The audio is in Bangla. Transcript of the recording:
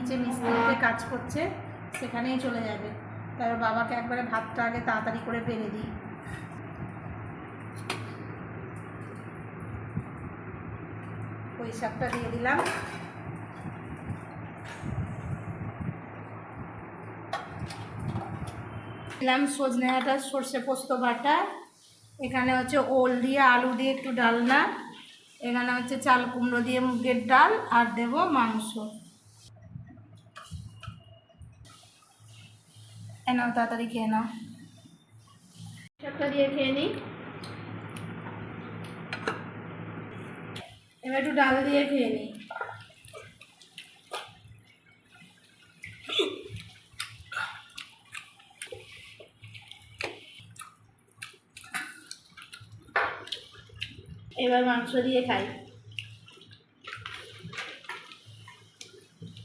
নিচে মিস্ত্রিতে কাজ করছে, সেখানেই চলে যাবে। তারপর বাবাকে একবারে ভাতটা আগে তাড়াতাড়ি করে বেড়ে দিই। পুঁই শাকটা দিয়ে দিলাম। দিলাম সজনে ডাঁটা, সর্ষে পোস্ত বাটা, এখানে হচ্ছে ওল দিয়ে আলু দিয়ে একটু ডালনা, এখানে হচ্ছে চাল কুমড়ো দিয়ে মুগের ডাল, আর দেব মাংস। এনাও তাড়াতাড়ি খেয়ে নাও। সবটা দিয়ে খেয়ে নিই। এবার একটু ডাল দিয়ে খেয়ে নিই। এবার মাংস দিয়ে খাই।